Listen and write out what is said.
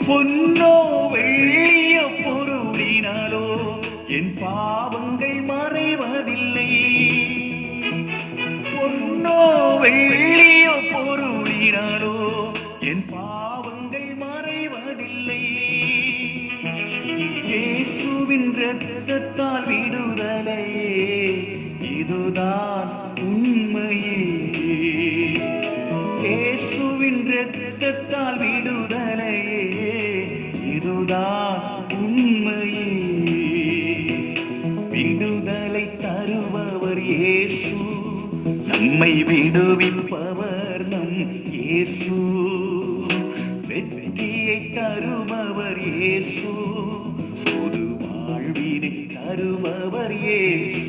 பொன்னோ வெள்ளிய பொருளினாலோ என் பாவங்கள் மறைவதில்லை. பொன்னோ வெள்ளிய பொருளினாலோ என் பாவங்கள் மறைவதில்லை. இயேசுவின் இரத்தத்தால் விடுதலையே, இதுதான் உண்மையே. இயேசுவின் இரத்தத்தால் விடுதலையே, இதுதான் உண்மையே. விடுதலை தருபவர் இயேசு, நம்மை விடுவிப்பவர் நம் இயேசு. வெற்றியை தருபவர் இயேசு, புது வாழ்வினை தருபவர் இயேசு.